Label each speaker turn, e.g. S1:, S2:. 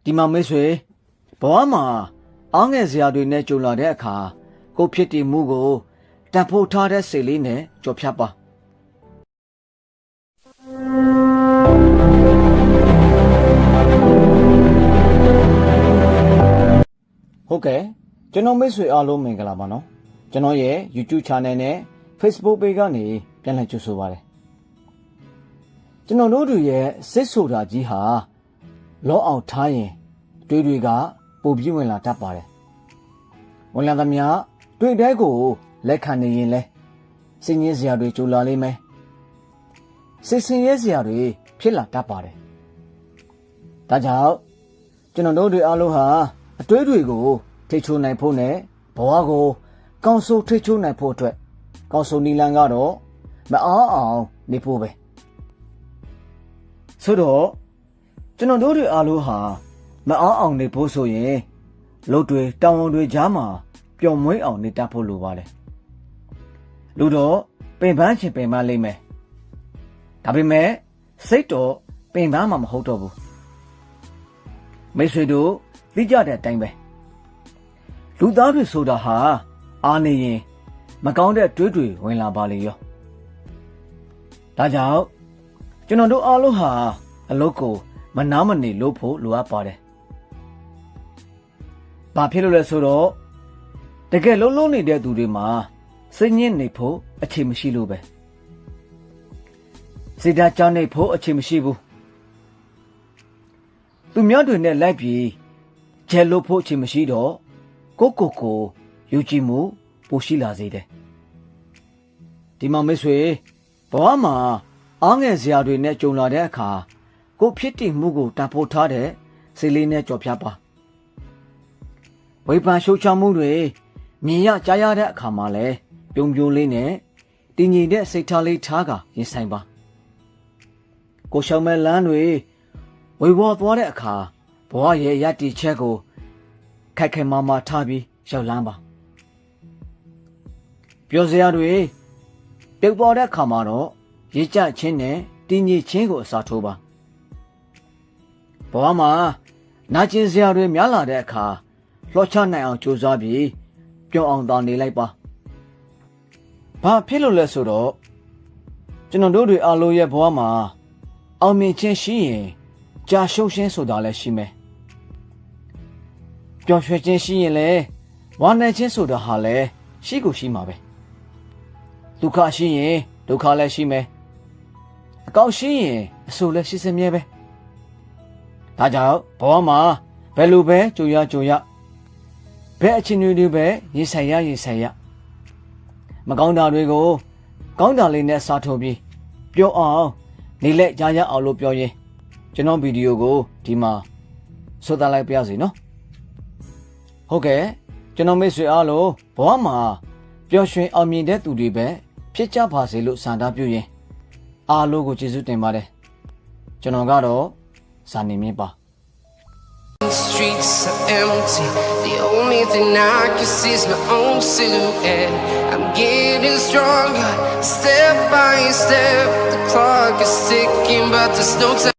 S1: ဒီမှာမိတ်ဆွေဘဝမှာအားငယ်စရာတွေနဲ့ကြုံလာတဲ့အခါကိုဖြစ်တည်မှုကိုတန်ဖိုးထားတဲ့စိတ်လေးနဲ့ကြော်ဖြတ်ပါဟုတ်ကဲ့ကျွန်တော်မိတ်ဆွေအားလုံးမင်္ဂလာပါနော်ကျွန်တော်ရဲ့ YouTube Channel နဲ့ Facebook Page ကနေပြန်လည်ကြိုဆိုပါရစေကျွန်တော်တို့ရဲ့စိတ်ဆိုတာကြီးဟာလောအောင်ထားရင်တွေးတွေကပိုပြီးဝင်လာတတ်ပါတယ်ဝင်လာသမျှတွေးတဲ့ကိုလက်ခံနေရင်လဲစိတ်ငြင်းစရာတွေကြိုလာလိမ့်မယ်စိတ်ဆင်းရဲစရာတွေဖြစ်လာတတ်ပါတယ်ဒါကြောင့်ကျွန်တော်တို့တွေအားလုံးဟာအတွေးတွေကိုထိချိုးနိုင်ဖို့နဲ့ဘဝကိုကောင်းဆိုးထိချိုးနိုင်ဖို့အတွက်ကောင်းဆိုးနီလန်ကတော့မအားအောင်နေဖို့ပဲဆိုတော့ကျွန်တော်တို့တွေအားလုံးဟာမအားအောင်နေဖို့ဆိုရင်လုပ်တွေတောင်းဝန်တွေကြားမှာပျော်မွေးအောင်နေတတ်ဖို့လိုပါတယ်လူတော့ပင်ပန်းချင်ပင်ပန်းလိမ့်မယ်ဒါပေမဲ့စိတ်တော့ပင်ပန်းမှာမဟုတ်တော့ဘူးမိတ်ဆွေတို့သိကြတဲ့အတိုင်းပဲလူသားတွေဆိုတာဟာအားနေရင်မကောင်းတဲ့တွေးတွေဝင်လာပါလေရောဒါကြောင့်ကျွန်တော်တို့အားလုံးဟာအလုပ်ကိုမနားမနေလုပ်ဖို့လိုအပ်ပါတယ်။ဘာဖြစ်လို့လဲဆိုတော့တကယ်လုံးနေတဲ့သူတွေမှာစိတ်ညစ်နေဖို့အခြေမရှိလို့ပဲ။စိတ်ဓာတ်ကျနေဖို့အခြေမရှိဘူး။သူများတွေနဲ့လိုက်ပြီးကျဲလို့ဖို့အခြေမရှိတော့ကိုယူကြည်မှုပိုရှိလာစေတယ်။ဒီမှာမိတ်ဆွေဘဝမှာအားငယ်စရာတွေနဲ့ကြုံလာတဲ့အခါကိုဖြစ်တည်မှုကိုတန်ဖိုးထားတဲ့စိတ်လေးနဲ့ကြော်ဖြတ်ပါဝိပန်ရှုချမှုတွေမြင်ရကြားရတဲ့အခါမှာလဲပြုံပြုံလေးနဲ့တည်ငြိမ်တဲ့စိတ်ထားလေးထားကရင်ဆိုင်ပါကိုရှောင်မဲ့လမ်းတွေဝေဝေါ်သွားတဲ့အခါဘဝရဲ့ရည်တည်ချက်ကိုခိုက်ခဲမာမာထားပြီးရောက်လမ်းပါပြောစရာတွေပြုတ်ပေါ်တဲ့အခါမှာတော့ရည်ကြချင်းနဲ့တည်ငြိမ်ချင်းကိုအစားထိုးပါဘဝမှာနာကျင်စရာတွေများလာတဲ့အခါလှော့ချနိုင်အောင်ကြိုးစားပြီးပျော်အောင်သာနေလိုက်ပါဘာဖြစ်လို့လဲဆိုတော့ကျွန်တော်တို့တွေအားလုံးရဲ့ဘဝမှာအောင်မြင်ခြင်းရှိရင်ကြာရှုံးခြင်းဆိုတာလည်းရှိမယ်ပျော်ရွှင်ခြင်းရှိရင်လည်းဝမ်းနည်းခြင်းဆိုတာဟာလည်းရှိကိုရှိမှာပဲဒုက္ခရှိရင်ဒုက္ခလည်းရှိမယ်အကောင်းရှိရင်အဆိုးလည်းရှိစမြဲပဲဒါကြောင့်ဘဝမှာဘယ်လိုပဲကြိုရဘယ်အချင်းတွေပဲရင်ဆိုင်ရမကောင်းတာတွေကိုကောင်းတာလေးနဲ့စားထုတ်ပြီးပြောအောင်နေလက်ရအောင်လို့ပြောရင်ကျွန်တော်ဗီဒီယိုကိုဒီမှာဆိုသလိုက်ပြစီနော်ဟုတ်ကဲ့ကျွန်တော်မိတ်ဆွေအားလုံးဘဝမှာပျော်ရွှင်အောင်မြင်တဲ့သူတွေပဲဖြစ်ကြပါစေလို့ဆန္ဒပြုရင်အားလုံးကိုကျေးဇူးတင်ပါတယ်ကျွန်တော်ကတော့ဇာနေမြင့်ပါ
S2: Streets are empty. The only thing I can see is my own silhouette. I'm getting stronger, step by step. The clock is ticking, but there's no time.